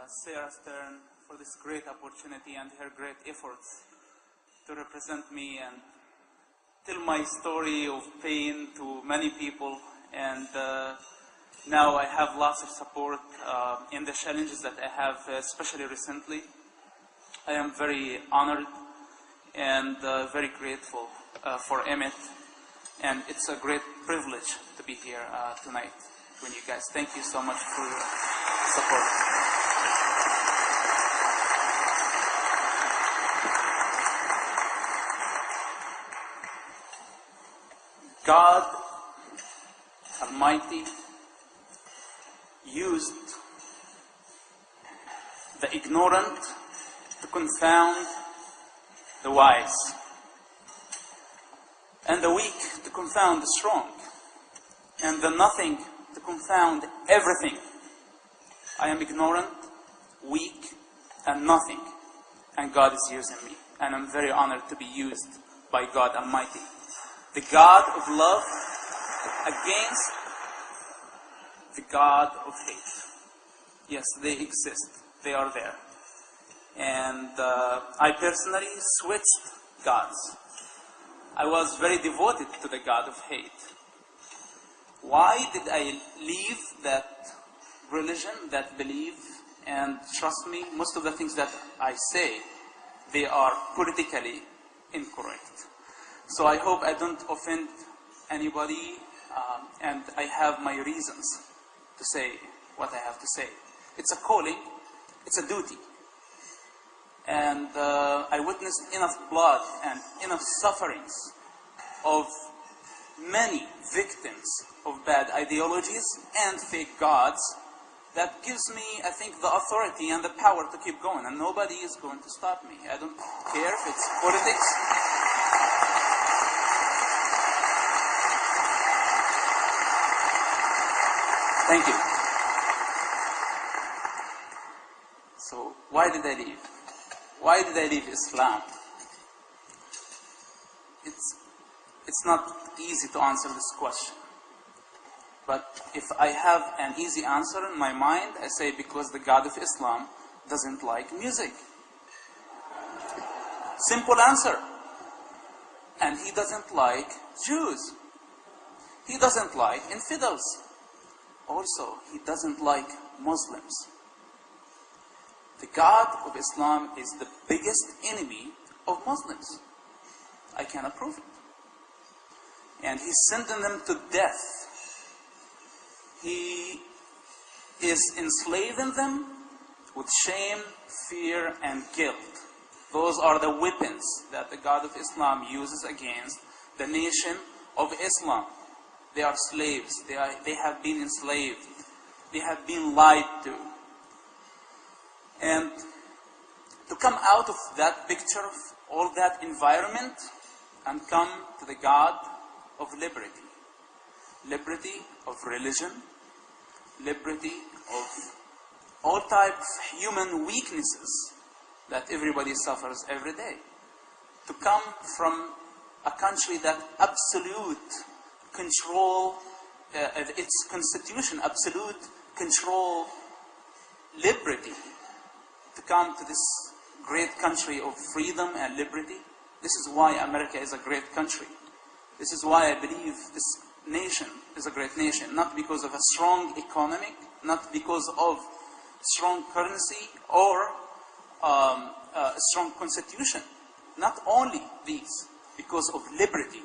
Sarah Stern for this great opportunity and her great efforts to represent me and tell my story of pain to many people. And now I have lots of support in the challenges that I have, especially recently. I am very honored and very grateful for Emmett. And it's a great privilege to be here tonight with you guys. Thank you so much for your support. God Almighty used the ignorant to confound the wise, and the weak to confound the strong, and the nothing to confound everything. I am ignorant, weak, and nothing, and God is using me, and I'm very honored to be used by God Almighty, the God of love against the God of hate. Yes, they exist. They are there. And I personally switched gods. I was very devoted to the God of hate. Why did I leave that religion, that belief? And trust me, most of the things that I say, they are politically incorrect. So I hope I don't offend anybody, and I have my reasons to say what I have to say. It's a calling, it's a duty. And I witnessed enough blood and enough sufferings of many victims of bad ideologies and fake gods that gives me, I think, the authority and the power to keep going. And nobody is going to stop me. I don't care if it's politics. Thank you. So, why did I leave? Why did I leave Islam? It's not easy to answer this question. But if I have an easy answer in my mind, I say because the God of Islam doesn't like music. Simple answer. And he doesn't like Jews. He doesn't like infidels. Also, he doesn't like Muslims. The God of Islam is the biggest enemy of Muslims. I cannot prove it. And he's sending them to death. He is enslaving them with shame, fear, and guilt. Those are the weapons that the God of Islam uses against the nation of Islam. They are slaves. They have been enslaved. They have been lied to. And to come out of that picture, of all that environment, and come to the God of liberty. Liberty of religion. Liberty of all types of human weaknesses that everybody suffers every day. To come from a country that absolute control, its constitution, absolute control, liberty. To come to this great country of freedom and liberty. This is why America is a great country. This is why I believe this nation is a great nation. Not because of a strong economy, not because of strong currency or a strong constitution. Not only these, because of liberty.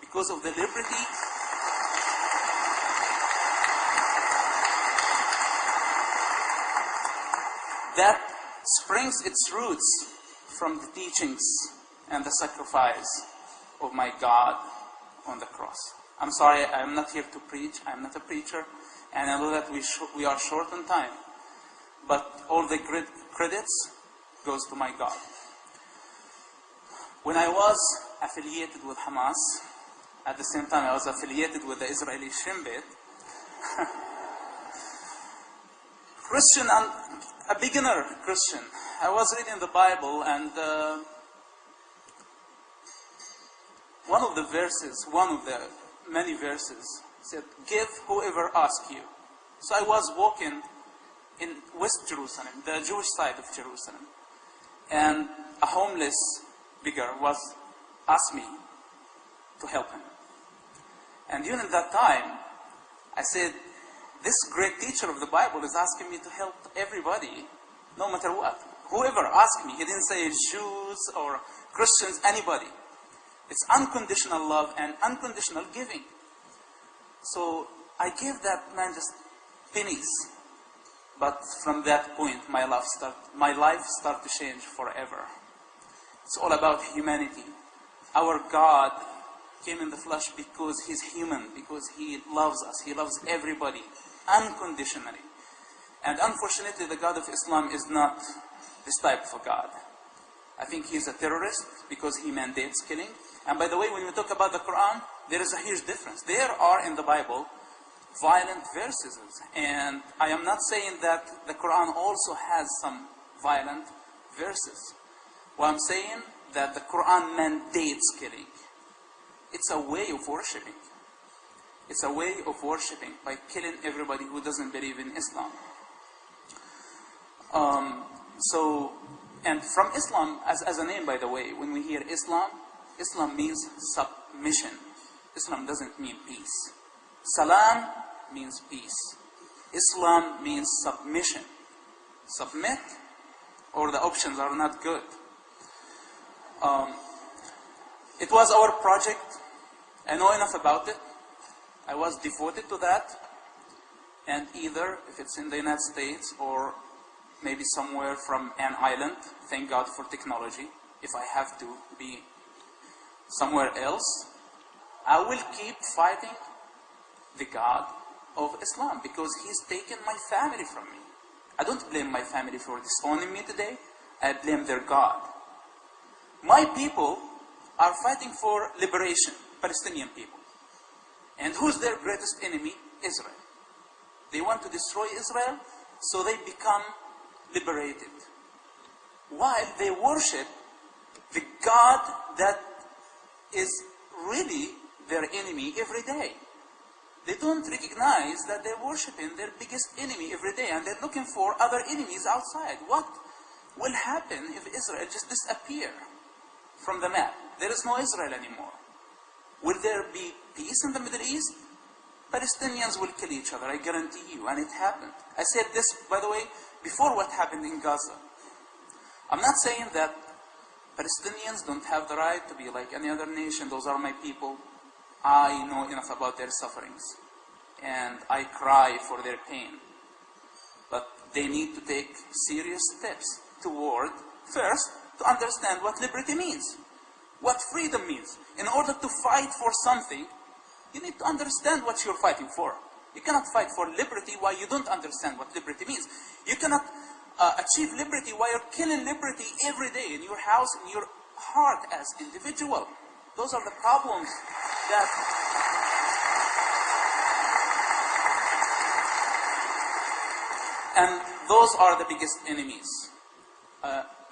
Because of the liberty that springs its roots from the teachings and the sacrifice of my God on the cross. I'm sorry, I'm not here to preach. I'm not a preacher. And I know that we are short on time. But all the credits goes to my God. When I was affiliated with Hamas, at the same time I was affiliated with the Israeli Shin Bet, Christian, and a beginner Christian, I was reading the Bible, and one of the many verses said, "Give whoever asks you." So I was walking in West Jerusalem, the Jewish side of Jerusalem. And a homeless beggar asked me to help him. And during that time, I said, this great teacher of the Bible is asking me to help everybody, no matter what. Whoever asked me, he didn't say Jews or Christians, anybody. It's unconditional love and unconditional giving. So I gave that man just pennies. But from that point, my life started to change forever. It's all about humanity. Our God came in the flesh because He's human, because He loves us. He loves everybody unconditionally. And unfortunately, the God of Islam is not this type of a God. I think he's a terrorist because he mandates killing. And by the way, when we talk about the Quran, there is a huge difference. There are in the Bible violent verses. And I am not saying that the Quran also has some violent verses. What I'm saying that the Quran mandates killing. It's a way of worshipping. It's a way of worshipping by killing everybody who doesn't believe in Islam. And from Islam, as a name, by the way, when we hear Islam, Islam means submission. Islam doesn't mean peace. Salam means peace. Islam means submission. Submit, or the options are not good. It was our project. I know enough about it. I was devoted to that. And either, if it's in the United States or maybe somewhere from an island, thank God for technology. If I have to be somewhere else, I will keep fighting the God of Islam because He's taken my family from me. I don't blame my family for disowning me today. I blame their God. My people are fighting for liberation, Palestinian people. And who's their greatest enemy? Israel. They want to destroy Israel so they become liberated. While they worship the God that is really their enemy every day. They don't recognize that they're worshiping their biggest enemy every day and they're looking for other enemies outside. What will happen if Israel just disappear from the map? There is no Israel anymore. Will there be peace in the Middle East? Palestinians will kill each other, I guarantee you, and it happened. I said this, by the way, before what happened in Gaza. I'm not saying that Palestinians don't have the right to be like any other nation. Those are my people. I know enough about their sufferings. And I cry for their pain. But they need to take serious steps toward, first, to understand what liberty means. What freedom means. In order to fight for something, you need to understand what you're fighting for. You cannot fight for liberty while you don't understand what liberty means. You cannot achieve liberty while you're killing liberty every day in your house, in your heart as individual. Those are the problems that... And those are the biggest enemies.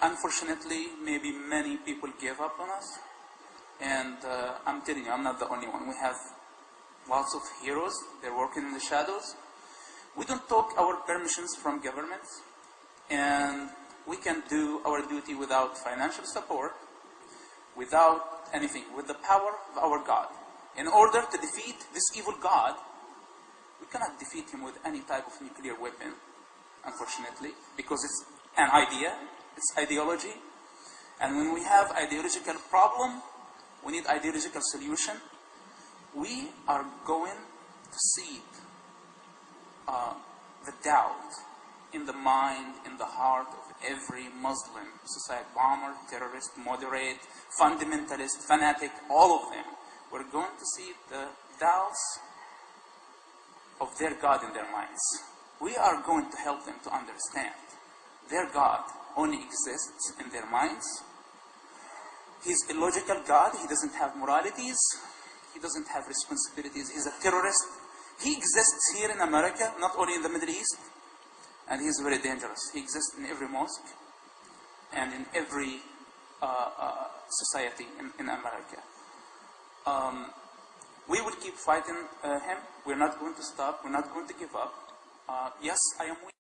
Unfortunately, maybe many people gave up on us. And I'm telling you, I'm not the only one. We have lots of heroes. They're working in the shadows. We don't take our permissions from governments. And we can do our duty without financial support, without anything, with the power of our God. In order to defeat this evil God, we cannot defeat him with any type of nuclear weapon, unfortunately, because it's an idea, it's ideology. And when we have ideological problem, we need ideological solution. We are going to seed the doubt in the mind, in the heart of every Muslim, suicide bomber, terrorist, moderate, fundamentalist, fanatic, all of them. We're going to see the doubts of their God in their minds. We are going to help them to understand their God only exists in their minds. He's a illogical God. He doesn't have moralities. He doesn't have responsibilities. He's a terrorist. He exists here in America, not only in the Middle East. And he's very dangerous. He exists in every mosque and in every society in America. We will keep fighting him. We're not going to stop. We're not going to give up. Yes, I am weak.